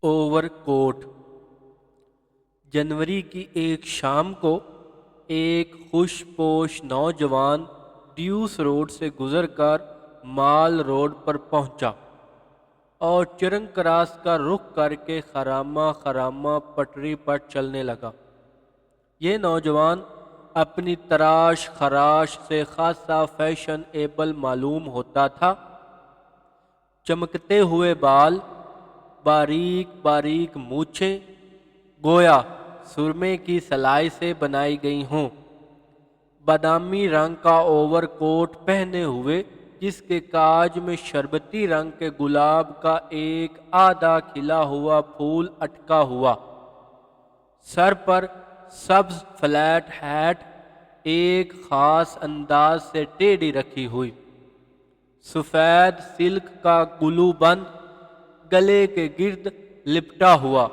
Over کوٹ۔ جنوری کی ایک شام کو ایک خوش پوش نوجوان ڈیوس روڈ سے گزر کر مال روڈ پر پہنچا اور چرنگ کراس کا رخ کر کے خرامہ خرامہ پٹری پر چلنے لگا۔ یہ نوجوان اپنی تراش خراش سے خاصا فیشن ایبل معلوم ہوتا تھا۔ چمکتے ہوئے بال، باریک باریک مونچھیں گویا سرمے کی سلائی سے بنائی گئی ہوں، بادامی رنگ کا اوور کوٹ پہنے ہوئے جس کے کاج میں شربتی رنگ کے گلاب کا ایک آدھا کھلا ہوا پھول اٹکا ہوا، سر پر سبز فلیٹ ہیٹ ایک خاص انداز سے ٹیڑھی رکھی ہوئی، سفید سلک کا گلو بند گلے کے گرد لپٹا ہوا،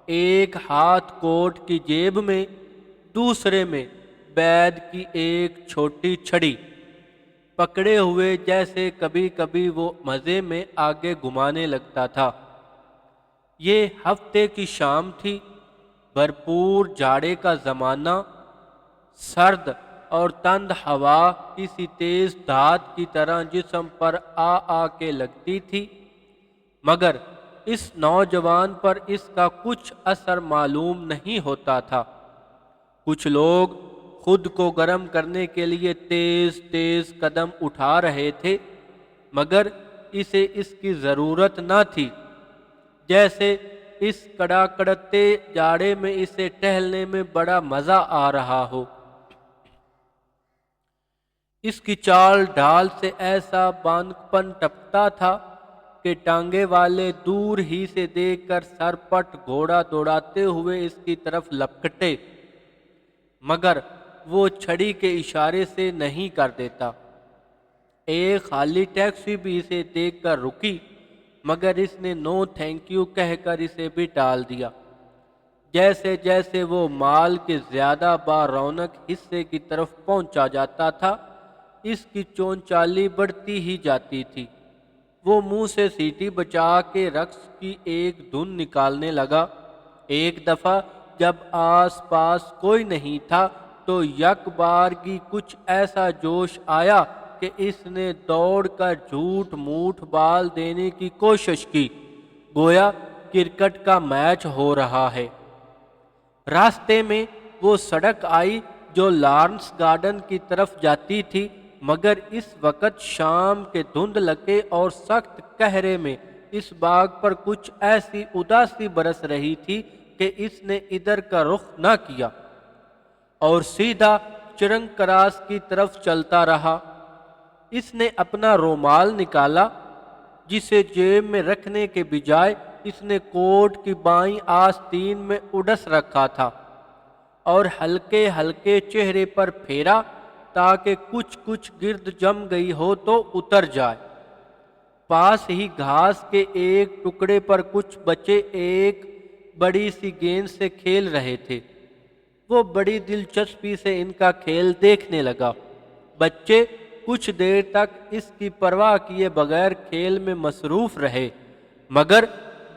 ایک ہاتھ کوٹ کی جیب میں، دوسرے میں بید کی ایک چھوٹی چھڑی پکڑے ہوئے جیسے کبھی کبھی وہ مزے میں آگے گھمانے لگتا تھا۔ یہ ہفتے کی شام تھی، بھرپور جاڑے کا زمانہ، سرد اور تند ہوا کسی تیز دھات کی طرح جسم پر آ کے لگتی تھی، مگر اس نوجوان پر اس کا کچھ اثر معلوم نہیں ہوتا تھا۔ کچھ لوگ خود کو گرم کرنے کے لیے تیز تیز قدم اٹھا رہے تھے، مگر اسے اس کی ضرورت نہ تھی، جیسے اس کڑاکڑتے جاڑے میں اسے ٹہلنے میں بڑا مزہ آ رہا ہو۔ اس کی چال ڈھال سے ایسا بانکپن ٹپکتا تھا کہ ٹانگے والے دور ہی سے دیکھ کر سرپٹ گھوڑا دوڑاتے ہوئے اس کی طرف لپکتے، مگر وہ چھڑی کے اشارے سے نہیں کر دیتا۔ ایک خالی ٹیکسی بھی اسے دیکھ کر رکی، مگر اس نے نو تھینک یو کہہ کر اسے بھی ٹال دیا۔ جیسے جیسے وہ مال کے زیادہ بارونق حصے کی طرف پہنچا جاتا تھا، اس کی چونچالی بڑھتی ہی جاتی تھی۔ وہ منہ سے سیٹی بچا کے رقص کی ایک دھن نکالنے لگا۔ ایک دفعہ جب آس پاس کوئی نہیں تھا تو یک بارگی کچھ ایسا جوش آیا کہ اس نے دوڑ کر جھوٹ موٹ بال دینے کی کوشش کی، گویا کرکٹ کا میچ ہو رہا ہے۔ راستے میں وہ سڑک آئی جو لارنس گارڈن کی طرف جاتی تھی، مگر اس وقت شام کے دھندلکے اور سخت کہرے میں اس باغ پر کچھ ایسی اداسی برس رہی تھی کہ اس نے ادھر کا رخ نہ کیا اور سیدھا چرنگ کراس کی طرف چلتا رہا۔ اس نے اپنا رومال نکالا، جسے جیب میں رکھنے کے بجائے اس نے کوٹ کی بائیں آستین میں اڈس رکھا تھا، اور ہلکے ہلکے چہرے پر پھیرا تاکہ کچھ کچھ گرد جم گئی ہو تو اتر جائے۔ پاس ہی گھاس کے ایک ٹکڑے پر کچھ بچے ایک بڑی سی گیند سے کھیل رہے تھے۔ وہ بڑی دلچسپی سے ان کا کھیل دیکھنے لگا۔ بچے کچھ دیر تک اس کی پرواہ کیے بغیر کھیل میں مصروف رہے، مگر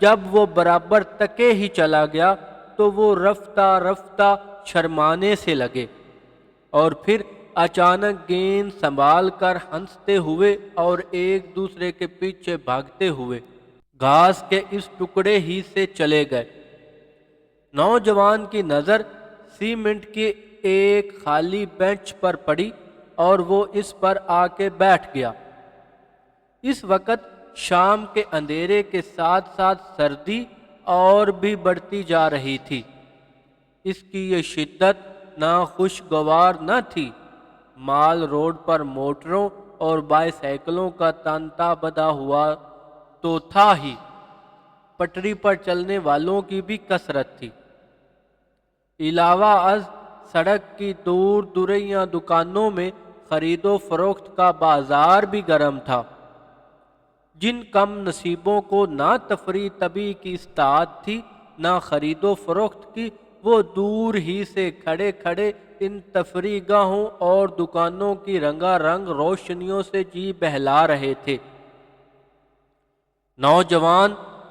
جب وہ برابر تکے ہی چلا گیا تو وہ رفتہ رفتہ شرمانے سے لگے، اور پھر اچانک گیند سنبھال کر ہنستے ہوئے اور ایک دوسرے کے پیچھے بھاگتے ہوئے گھاس کے اس ٹکڑے ہی سے چلے گئے۔ نوجوان کی نظر سیمنٹ کی ایک خالی بینچ پر پڑی اور وہ اس پر آ کے بیٹھ گیا۔ اس وقت شام کے اندھیرے کے ساتھ ساتھ سردی اور بھی بڑھتی جا رہی تھی۔ اس کی یہ شدت ناخوشگوار نہ تھی۔ مال روڈ پر موٹروں اور بائی سائیکلوں کا تانتا بدا ہوا تو تھا ہی، پٹری پر چلنے والوں کی بھی کثرت تھی۔ علاوہ از سڑک کی دور دریاں دکانوں میں خرید و فروخت کا بازار بھی گرم تھا۔ جن کم نصیبوں کو نہ تفریح طبع کی استعداد تھی نہ خرید و فروخت کی، وہ دور ہی سے کھڑے کھڑے ان تفریح گاہوں اور دکانوں کی رنگا رنگ روشنیوں سے جی بہلا رہے تھے۔ نوجوان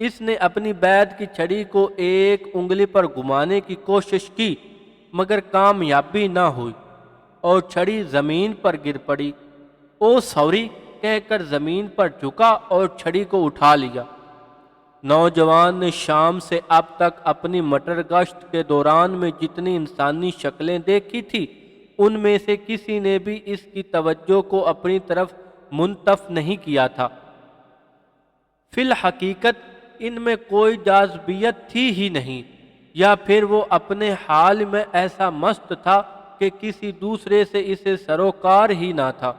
اس نے اپنی بیت کی چھڑی کو ایک انگلی پر گھمانے کی کوشش کی مگر کامیابی نہ ہوئی اور چھڑی زمین پر گر پڑی۔ او سوری کہہ کر زمین پر جھکا اور چھڑی کو اٹھا لیا۔ نوجوان نے شام سے اب تک اپنی مٹر گشت کے دوران میں جتنی انسانی شکلیں دیکھی تھی ان میں سے کسی نے بھی اس کی توجہ کو اپنی طرف منتف نہیں کیا تھا۔ فی الحقیقت ان میں کوئی جاذبیت تھی ہی نہیں، یا پھر وہ اپنے حال میں ایسا مست تھا کہ کسی دوسرے سے اسے سروکار ہی نہ تھا۔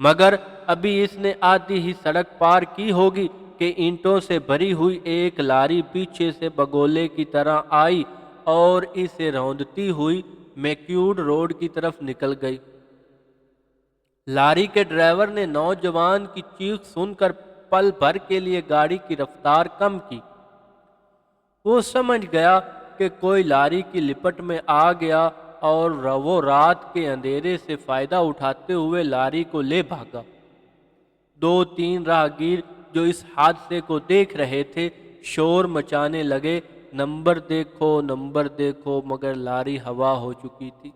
مگر ابھی اس نے آدھی ہی سڑک پار کی ہوگی کہ اینٹوں سے بھری ہوئی ایک لاری پیچھے سے بگولے کی طرح آئی اور اسے روندتی ہوئی میکیوڈ روڈ کی طرف نکل گئی۔ لاری کے ڈرائیور نے نوجوان کی چیخ سن کر پل بھر کے لیے گاڑی کی رفتار کم کی۔ وہ سمجھ گیا کہ کوئی لاری کی لپٹ میں آ گیا اور وہ رات کے اندھیرے سے فائدہ اٹھاتے ہوئے لاری کو لے بھاگا۔ دو تین راہگیر جو اس حادثے کو دیکھ رہے تھے شور مچانے لگے، نمبر دیکھو، مگر لاری ہوا ہو چکی تھی۔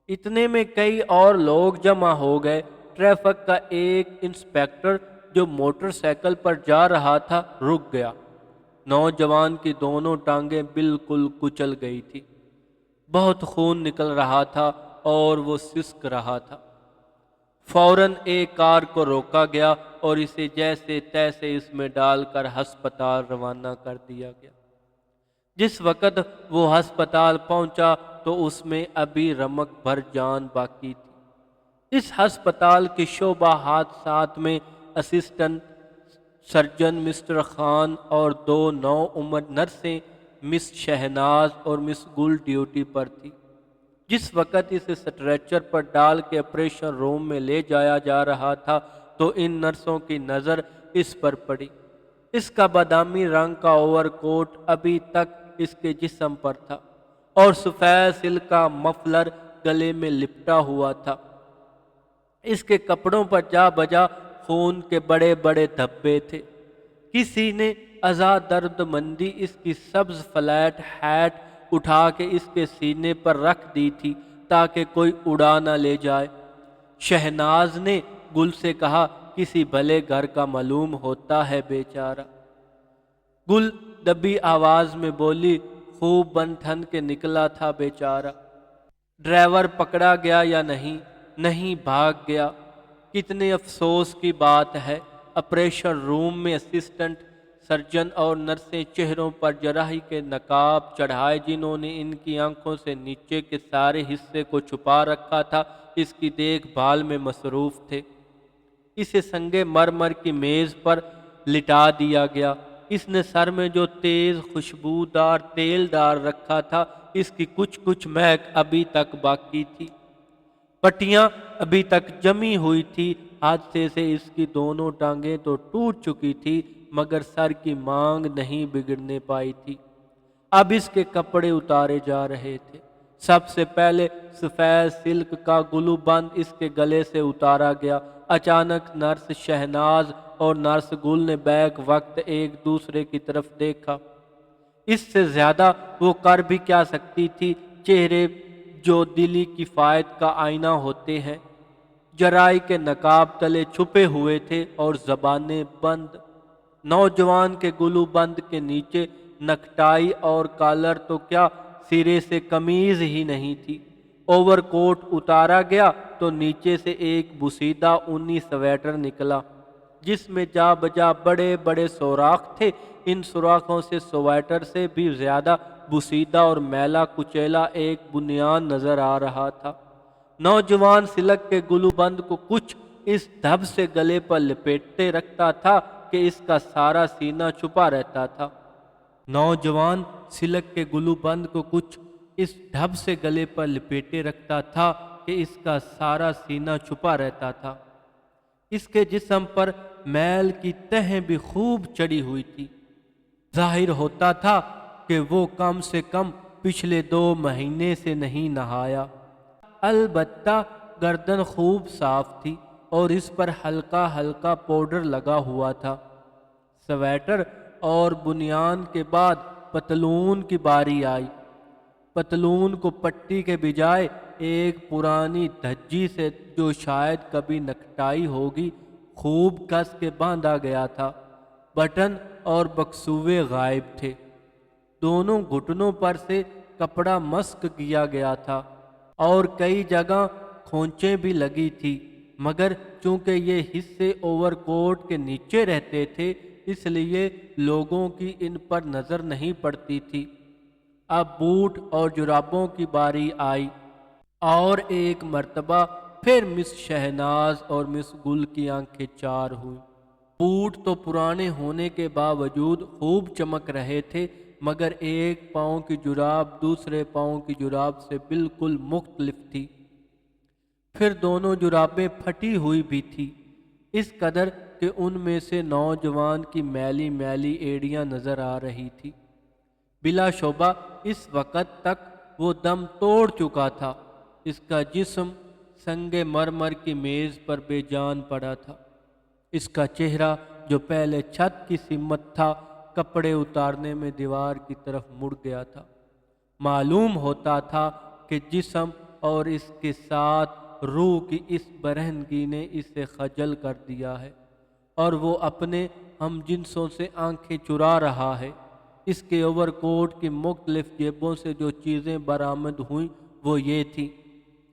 اتنے میں کئی اور لوگ جمع ہو گئے۔ ٹریفک کا ایک انسپکٹر جو موٹر سائیکل پر جا رہا تھا رک گیا۔ نوجوان کی دونوں ٹانگیں بالکل کچل گئی تھی، بہت خون نکل رہا تھا اور وہ سسک رہا تھا۔ فوراً ایک کار کو روکا گیا اور اسے جیسے تیسے اس میں ڈال کر ہسپتال روانہ کر دیا گیا۔ جس وقت وہ ہسپتال پہنچا تو اس میں ابھی رمق بھر جان باقی تھی۔ اس ہسپتال کے شعبہ حادثات میں اسسٹنٹ سرجن مسٹر خان اور دو نوعمر نرسیں مس شہناز اور مس گل ڈیوٹی پر تھی۔ جس وقت اسے سٹریچر پر ڈال کے آپریشن روم میں لے جایا جا رہا تھا تو ان نرسوں کی نظر اس پر پڑی۔ اس کا بادامی رنگ کا اوور کوٹ ابھی تک اس کے جسم پر تھا اور سفید سلک کا مفلر گلے میں لپٹا ہوا تھا۔ اس کے کپڑوں پر جا بجا خون کے بڑے بڑے دھبے تھے۔ کسی نے ازا درد مندی اس کی سبز فلیٹ ہیٹ اٹھا کے اس کے سینے پر رکھ دی تھی تاکہ کوئی اڑا نہ لے جائے۔ شہناز نے گل سے کہا، کسی بھلے گھر کا معلوم ہوتا ہے بیچارہ۔ گل دبی آواز میں بولی، خوب بن ٹھن کے نکلا تھا بیچارہ۔ ڈرائیور پکڑا گیا یا نہیں؟ نہیں، بھاگ گیا۔ کتنے افسوس کی بات ہے۔ آپریشن روم میں اسسٹنٹ سرجن اور نرسیں چہروں پر جراحی کے نقاب چڑھائے جنہوں نے ان کی آنکھوں سے نیچے کے سارے حصے کو چھپا رکھا تھا اس کی دیکھ بھال میں مصروف تھے۔ اسے سنگے مرمر کی میز پر لٹا دیا گیا۔ اس نے سر میں جو تیز خوشبودار تیل ڈال رکھا تھا اس کی کچھ مہک ابھی تک باقی تھی۔ پٹیاں ابھی تک جمی ہوئی تھی۔ حادثے سے اس کی دونوں ٹانگیں تو ٹوٹ چکی تھی مگر سر کی مانگ نہیں بگڑنے پائی تھی۔ اب اس کے کپڑے اتارے جا رہے تھے۔ سب سے پہلے سفید سلک کا گلو بند اس کے گلے سے اتارا گیا۔ اچانک نرس شہناز اور نرس گل نے بیک وقت ایک دوسرے کی طرف دیکھا۔ اس سے زیادہ وہ کر بھی کیا سکتی تھی؟ چہرے جو دلی کفایت کا آئینہ ہوتے ہیں جرائی کے نقاب تلے چھپے ہوئے تھے اور زبانیں بند۔ نوجوان کے گلو بند کے نیچے نکٹائی اور کالر تو کیا سرے سے قمیض ہی نہیں تھی۔ اوور کوٹ اتارا گیا تو نیچے سے ایک بوسیدہ اونی سویٹر نکلا جس میں جا بجا بڑے بڑے سوراخ تھے۔ ان سوراخوں سے سویٹر سے بھی زیادہ بوسیدہ اور میلا کچیلا ایک بنیان نظر آ رہا تھا۔ نوجوان سلک کے گلو بند کو کچھ اس ڈھب سے گلے پر لپیٹتے رکھتا تھا کہ اس کا سارا سینہ چھپا رہتا تھا۔ نوجوان سلک کے گلو بند کو کچھ اس ڈھب سے گلے پر لپیٹے رکھتا تھا کہ اس کا سارا سینہ چھپا رہتا تھا۔ اس کے جسم پر میل کی تہیں بھی خوب چڑھی ہوئی تھی۔ ظاہر ہوتا تھا کہ وہ کم سے کم پچھلے 2 مہینے سے نہیں نہایا۔ البتہ گردن خوب صاف تھی اور اس پر ہلکا ہلکا پاؤڈر لگا ہوا تھا۔ سویٹر اور بنیان کے بعد پتلون کی باری آئی۔ پتلون کو پٹی کے بجائے ایک پرانی دھجی سے، جو شاید کبھی نکٹائی ہوگی، خوب کس کے باندھا گیا تھا۔ بٹن اور بکسوے غائب تھے۔ دونوں گھٹنوں پر سے کپڑا مسک کیا گیا تھا اور کئی جگہ کھونچیں بھی لگی تھی، مگر چونکہ یہ حصے اوور کوٹ کے نیچے رہتے تھے اس لیے لوگوں کی ان پر نظر نہیں پڑتی تھی۔ اب بوٹ اور جرابوں کی باری آئی اور ایک مرتبہ پھر مس شہناز اور مس گل کی آنکھیں چار ہوئیں۔ بوٹ تو پرانے ہونے کے باوجود خوب چمک رہے تھے، مگر ایک پاؤں کی جراب دوسرے پاؤں کی جراب سے بالکل مختلف تھی۔ پھر دونوں جرابیں پھٹی ہوئی بھی تھی، اس قدر کہ ان میں سے نوجوان کی میلی میلی ایڑیاں نظر آ رہی تھی۔ بلا شبہ اس وقت تک وہ دم توڑ چکا تھا۔ اس کا جسم سنگ مرمر کی میز پر بے جان پڑا تھا۔ اس کا چہرہ جو پہلے چھت کی سمت تھا، کپڑے اتارنے میں دیوار کی طرف مڑ گیا تھا۔ معلوم ہوتا تھا کہ جسم اور اس کے ساتھ روح کی اس برہنگی نے اسے خجل کر دیا ہے اور وہ اپنے ہم جنسوں سے آنکھیں چرا رہا ہے۔ اس کے اوور کوٹ کی مختلف جیبوں سے جو چیزیں برآمد ہوئیں وہ یہ تھیں: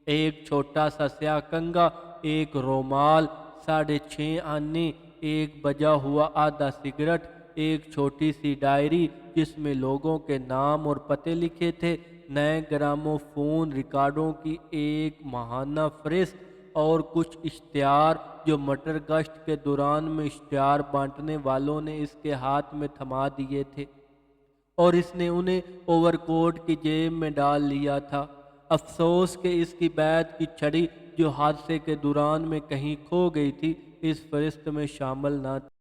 ایک چھوٹا سا سیاہ کنگا، ایک رومال، 6.5 آنے، ایک بجا ہوا آدھا سگریٹ، ایک چھوٹی سی ڈائری جس میں لوگوں کے نام اور پتے لکھے تھے، نئے گرامو فون ریکارڈوں کی ایک ماہانہ فہرست اور کچھ اشتہار جو مٹر گشت کے دوران میں اشتہار بانٹنے والوں نے اس کے ہاتھ میں تھما دیے تھے اور اس نے انہیں اوور کوٹ کی جیب میں ڈال لیا تھا۔ افسوس کہ اس کی بیعت کی چھڑی جو حادثے کے دوران میں کہیں کھو گئی تھی اس فہرست میں شامل نہ تھی۔